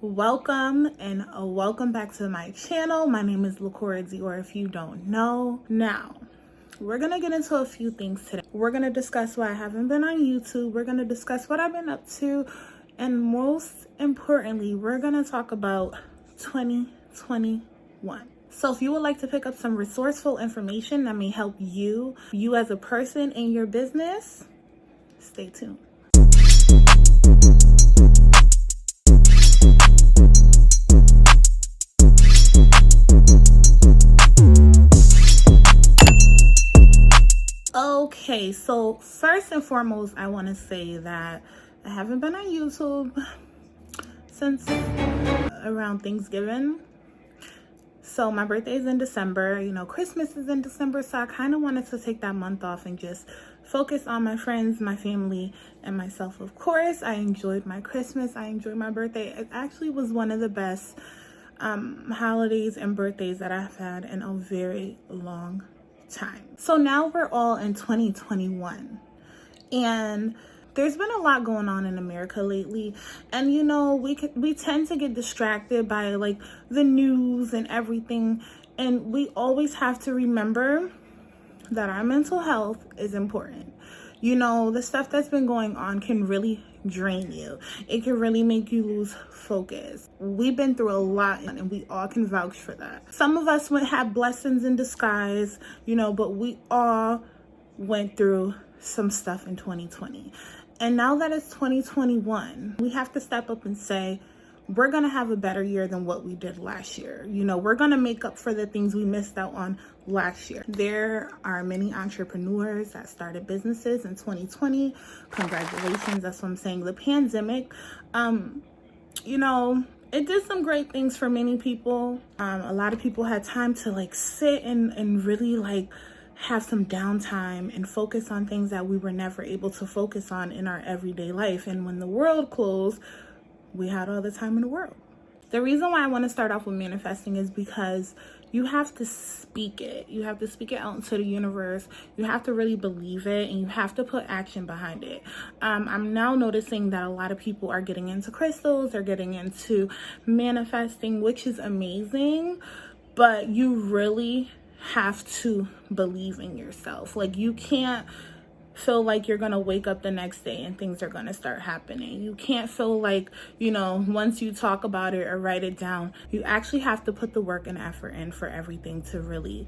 Welcome and welcome back to my channel. My name is LaCora, or if you don't know. Now, we're gonna get into a few things today. We're gonna discuss why I haven't been on YouTube. We're gonna discuss what I've been up to. And most importantly, we're gonna talk about 2021. So if you would like to pick up some resourceful information that may help you as a person in your business, stay tuned. Okay, so first and foremost, I want to say that I haven't been on YouTube since around Thanksgiving. So my birthday is in December, Christmas is in December, so I kind of wanted to take that month off and just focus on my friends, my family, and myself. Of course, I enjoyed my Christmas, I enjoyed my birthday. It actually was one of the best holidays and birthdays that I've had in a very long time. So now we're all in 2021, and there's been a lot going on in America lately, and we tend to get distracted by like the news and everything, and we always have to remember that our mental health is important. The stuff that's been going on can really drain you. It can really make you lose focus. We've been through a lot, and we all can vouch for that. Some of us would have blessings in disguise, but we all went through some stuff in 2020. And now that it's 2021, we have to step up and say, we're going to have a better year than what we did last year. We're going to make up for the things we missed out on last year. There are many entrepreneurs that started businesses in 2020. Congratulations. That's what I'm saying. The pandemic, it did some great things for many people. A lot of people had time to sit and really have some downtime and focus on things that we were never able to focus on in our everyday life. And when the world closed, we had all the time in the world. The reason why I want to start off with manifesting is because you have to speak it. You have to speak it out into the universe. You have to really believe it, and you have to put action behind it. I'm now noticing that a lot of people are getting into crystals. They're getting into manifesting, which is amazing, but you really have to believe in yourself. You can't feel like you're gonna wake up the next day and things are gonna start happening. You can't feel like, once you talk about it or write it down, you actually have to put the work and effort in for everything to really,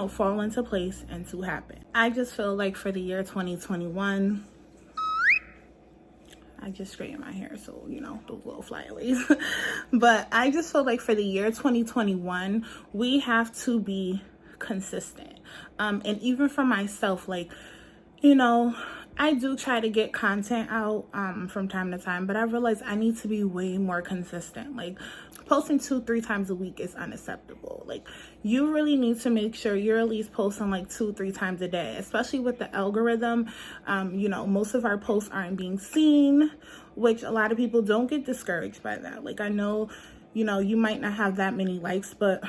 fall into place and to happen. I just feel like for the year 2021, I just straightened my hair, so, those little flyaways. But I just feel like for the year 2021, we have to be consistent. And even for myself, I do try to get content out from time to time, but I realize I need to be way more consistent. Posting 2-3 times a week is unacceptable. You really need to make sure you're at least posting 2-3 times a day, especially with the algorithm. Most of our posts aren't being seen, which a lot of people don't get discouraged by that. I know, you might not have that many likes, but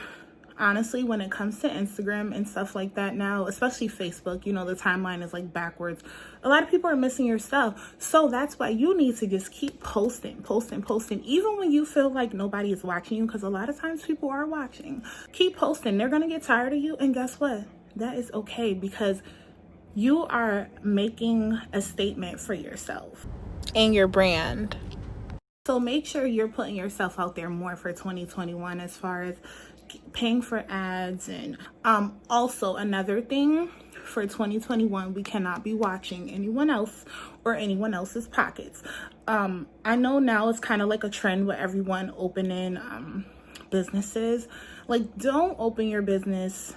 honestly, when it comes to Instagram and stuff like that now, especially Facebook, the timeline is backwards. A lot of people are missing your stuff. So that's why you need to just keep posting, even when you feel like nobody is watching you, because a lot of times people are watching. Keep posting. They're going to get tired of you. And guess what? That is okay, because you are making a statement for yourself and your brand. So make sure you're putting yourself out there more for 2021 as far as paying for ads. And also another thing for 2021, we cannot be watching anyone else or anyone else's pockets. I know now it's kind of like a trend with everyone opening businesses. Don't open your business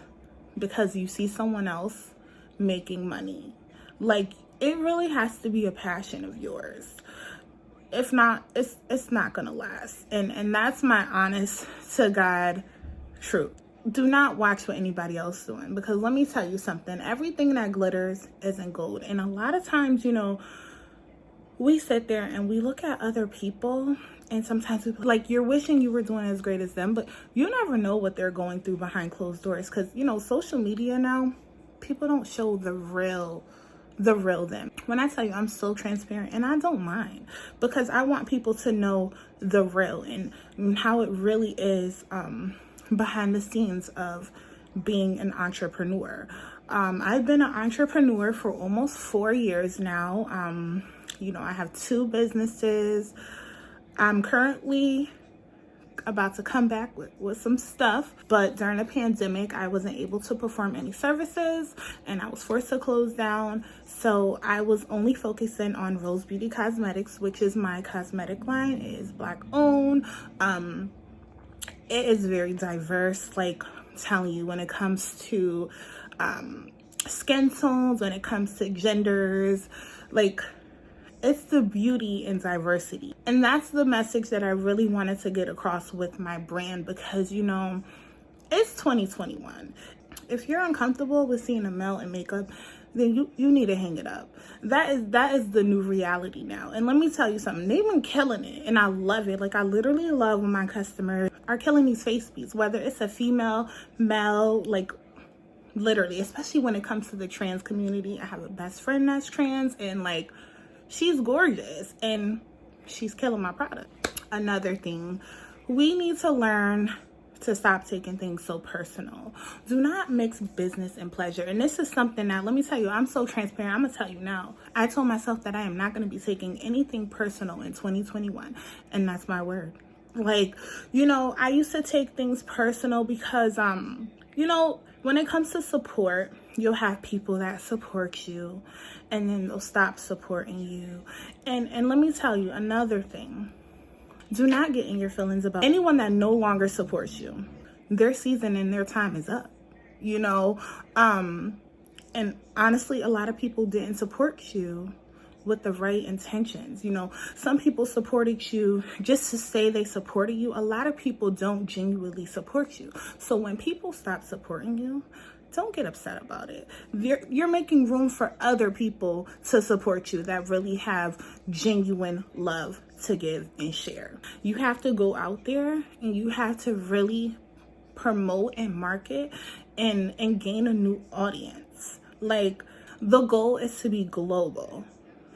because you see someone else making money. It really has to be a passion of yours. If not, it's not gonna last. And that's my honest to God truth. Do not watch what anybody else is doing, because let me tell you something. Everything that glitters isn't gold. And a lot of times, we sit there and we look at other people, and sometimes you're wishing you were doing as great as them, but you never know what they're going through behind closed doors. Because social media now, people don't show the real the real them. When I tell you I'm so transparent, and I don't mind, because I want people to know the real and how it really is behind the scenes of being an entrepreneur. I've been an entrepreneur for almost 4 years now. I have 2 businesses. I'm currently about to come back with some stuff, but during the pandemic I wasn't able to perform any services and I was forced to close down, so I was only focusing on Rose Beauty Cosmetics, which is my cosmetic line. It is Black owned. It is very diverse, like I'm telling you, when it comes to skin tones, when it comes to genders, like it's the beauty and diversity. And that's the message that I really wanted to get across with my brand, because it's 2021. If you're uncomfortable with seeing a male in makeup, then you need to hang it up. That is the new reality now. And let me tell you something, they've been killing it and I love it. Like, I literally love when my customers are killing these face beats, whether it's a female, male, like literally, especially when it comes to the trans community. I have a best friend that's trans, and like, she's gorgeous and she's killing my product. Another thing, we need to learn to stop taking things so personal. Do not mix business and pleasure. And this is something that, let me tell you, I'm so transparent. I'm gonna tell you now. I told myself that I am not gonna be taking anything personal in 2021. And that's my word. Like, I used to take things personal because, when it comes to support, you'll have people that support you and then they'll stop supporting you. And let me tell you another thing. Do not get in your feelings about anyone that no longer supports you. Their season and their time is up, and honestly, a lot of people didn't support you with the right intentions. Some people supported you just to say they supported you. A lot of people don't genuinely support you. So when people stop supporting you, don't get upset about it. You're making room for other people to support you that really have genuine love to give and share. You have to go out there and you have to really promote and market and gain a new audience. Like, the goal is to be global.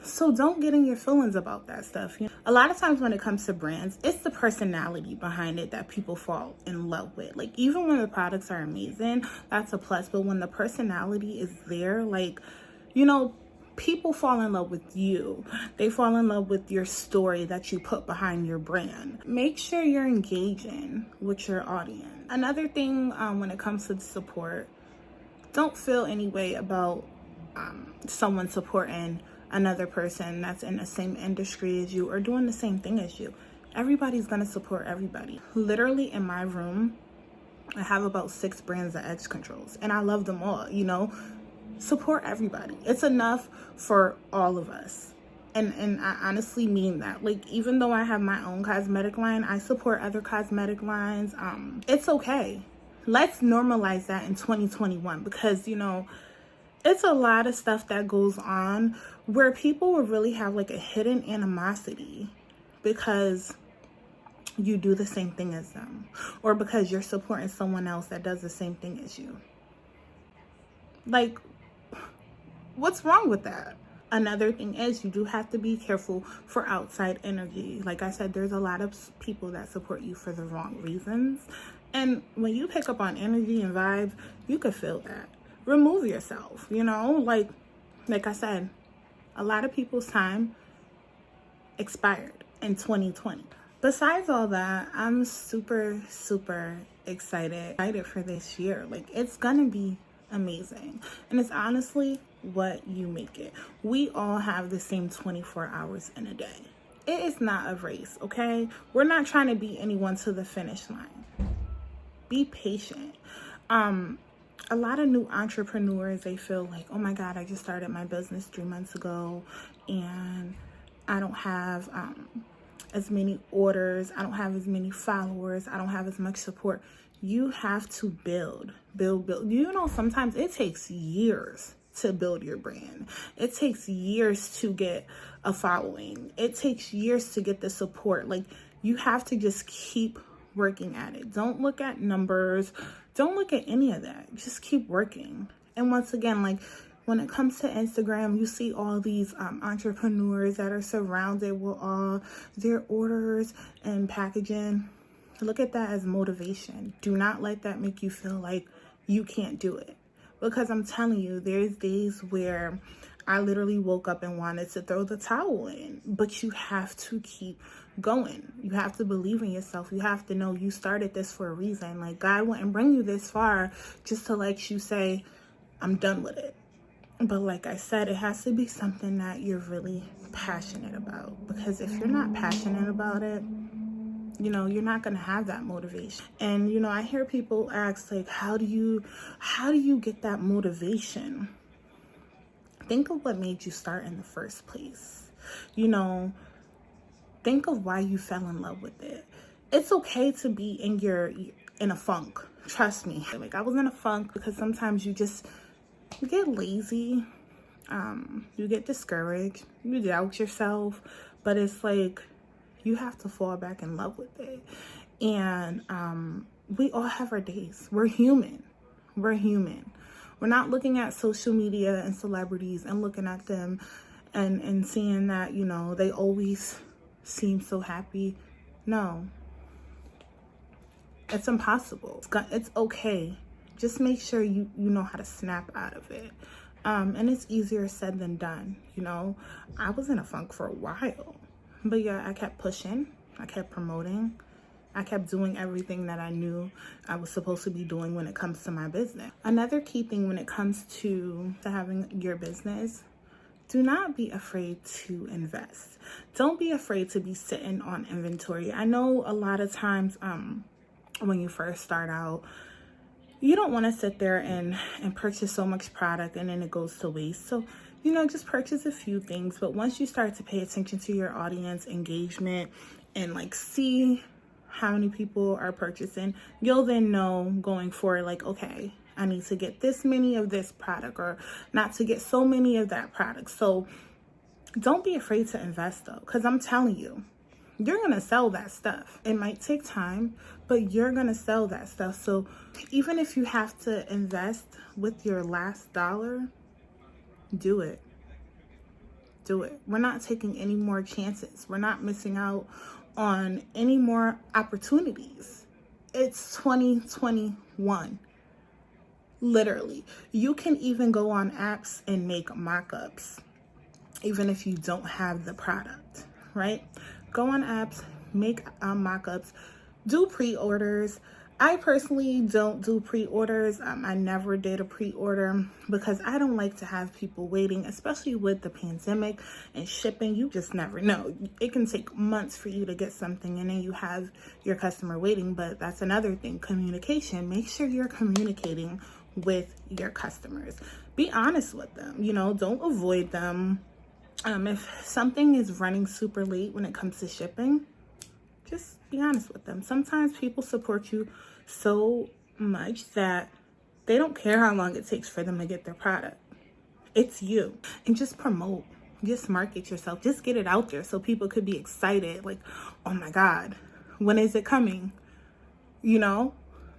So don't get in your feelings about that stuff. A lot of times when it comes to brands, it's the personality behind it that people fall in love with. Like, even when the products are amazing, that's a plus. But when the personality is there, like, people fall in love with you. They fall in love with your story that you put behind your brand. Make sure you're engaging with your audience. Another thing, when it comes to support, don't feel any way about someone supporting another person that's in the same industry as you or doing the same thing as you. Everybody's gonna support everybody. Literally in my room, I have about 6 brands of edge controls and I love them all. Support everybody. It's enough for all of us. And I honestly mean that. Like, even though I have my own cosmetic line, I support other cosmetic lines. It's okay. Let's normalize that in 2021, because it's a lot of stuff that goes on where people will really have like a hidden animosity because you do the same thing as them, or because you're supporting someone else that does the same thing as you. Like, what's wrong with that? Another thing is, you do have to be careful for outside energy. Like I said, there's a lot of people that support you for the wrong reasons. And when you pick up on energy and vibes, you could feel that. Remove yourself, like I said, a lot of people's time expired in 2020. Besides all that, I'm super, super excited for this year. Like, it's gonna be amazing. And it's honestly what you make it. We all have the same 24 hours in a day. It is not a race, okay? We're not trying to beat anyone to the finish line. Be patient. A lot of new entrepreneurs, they feel like, oh my God, I just started my business 3 months ago and I don't have as many orders. I don't have as many followers. I don't have as much support. You have to build. Sometimes it takes years to build your brand. It takes years to get a following. It takes years to get the support. Like, you have to just keep working at it. Don't look at numbers. Don't look at any of that. Just keep working. And once again, like, when it comes to Instagram, you see all these entrepreneurs that are surrounded with all their orders and packaging. Look at that as motivation. Do not let that make you feel like you can't do it. Because I'm telling you, there's days where I literally woke up and wanted to throw the towel in. But you have to keep going. You have to believe in yourself. You have to know you started this for a reason. Like, God wouldn't bring you this far just to let you say, I'm done with it. But like I said, it has to be something that you're really passionate about. Because if you're not passionate about it, you know, you're not going to have that motivation. And, you know, I hear people ask, like, how do you get that motivation? Think of what made you start in the first place. You know, think of why you fell in love with it. It's okay to be in a funk. Trust me. Like, I was in a funk because sometimes you get lazy. You get discouraged. You doubt yourself. But it's like, you have to fall back in love with it. And we all have our days. We're human. We're human. We're not looking at social media and celebrities and looking at them and seeing that, you know, they always seem so happy. No. It's impossible. It's okay. Just make sure you know how to snap out of it. And it's easier said than done. You know, I was in a funk for a while. But yeah, I kept pushing, I kept promoting, I kept doing everything that I knew I was supposed to be doing when it comes to my business. Another key thing when it comes to having your business, do not be afraid to invest. Don't be afraid to be sitting on inventory. I know a lot of times when you first start out, you don't want to sit there and purchase so much product and then it goes to waste. So, you know, just purchase a few things. But once you start to pay attention to your audience engagement and like see how many people are purchasing, you'll then know going forward, like, okay, I need to get this many of this product or not to get so many of that product. So don't be afraid to invest though, because I'm telling you, you're going to sell that stuff. It might take time, but you're going to sell that stuff. So even if you have to invest with your last dollar, do it. Do it. We're not taking any more chances. We're not missing out on any more opportunities. It's 2021. Literally. You can even go on apps and make mock-ups, even if you don't have the product, right? Go on apps, make mock-ups, do pre-orders. I personally don't do pre-orders. I never did a pre-order because I don't like to have people waiting, especially with the pandemic and shipping. You just never know. It can take months for you to get something and then you have your customer waiting. But that's another thing, communication. Make sure you're communicating with your customers. Be honest with them. You know, don't avoid them. If something is running super late when it comes to shipping, just be honest with them. Sometimes people support you so much that they don't care how long it takes for them to get their product. It's you. And just promote. Just market yourself. Just get it out there so people could be excited. Like, oh my God, when is it coming? You know,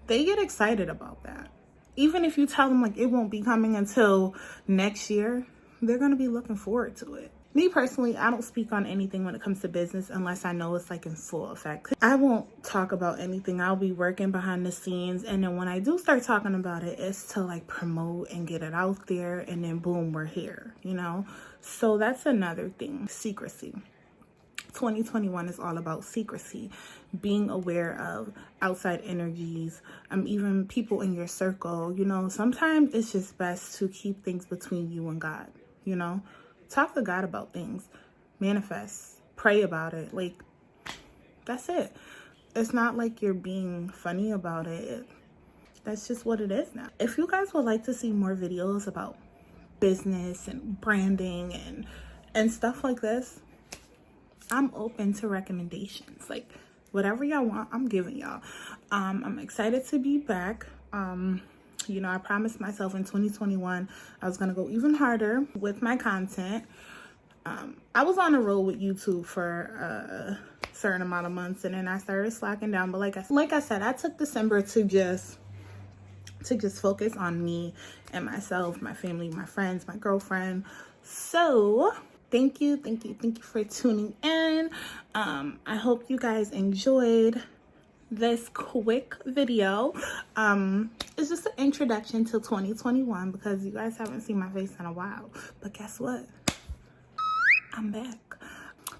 they get excited about that. Even if you tell them like it won't be coming until next year, they're going to be looking forward to it. Me personally, I don't speak on anything when it comes to business unless I know it's like in full effect. I won't talk about anything. I'll be working behind the scenes. And then when I do start talking about it, it's to like promote and get it out there. And then boom, we're here, you know? So that's another thing, secrecy. 2021 is all about secrecy, being aware of outside energies, even people in your circle. You know, sometimes it's just best to keep things between you and God, you know? Talk to God about things, manifest, pray about it. Like, that's it. It's not like you're being funny about it. That's just what it is now. If you guys would like to see more videos about business and branding and stuff like this, I'm open to recommendations. Like, whatever y'all want, I'm giving y'all. I'm excited to be back. You know, I promised myself in 2021 I was going to go even harder with my content. I was on a roll with YouTube for a certain amount of months, and then I started slacking down. But like I said, I took December to just focus on me and myself, my family, my friends, my girlfriend. So thank you for tuning in. I hope you guys enjoyed this quick video. It's just an introduction to 2021 because you guys haven't seen my face in a while, but guess what, I'm back.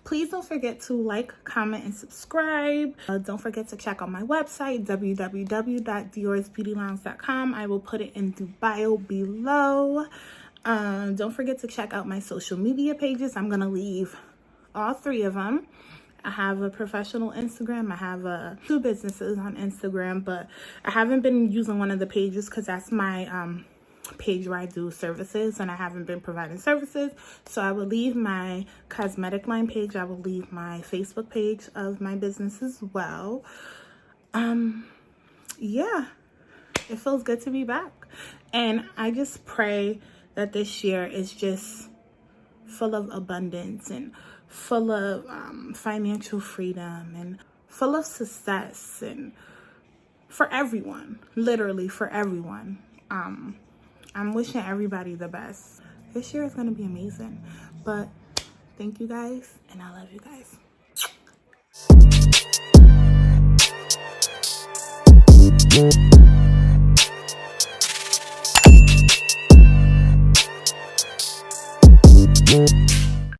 Please don't forget to like, comment, and subscribe. Don't forget to check out my website, www.diorsbeautylounge.com. I will put it in the bio below. Don't forget to check out my social media pages. I'm going to leave all 3 of them. I have a professional Instagram. I have 2 businesses on Instagram, but I haven't been using one of the pages because that's my page where I do services, and I haven't been providing services. So I will leave my cosmetic line page. I will leave my Facebook page of my business as well. Yeah, it feels good to be back. And I just pray that this year is just full of abundance and full of financial freedom and full of success, and for everyone, literally for everyone. I'm wishing everybody the best. This year is going to be amazing. But thank you guys, and I love you guys.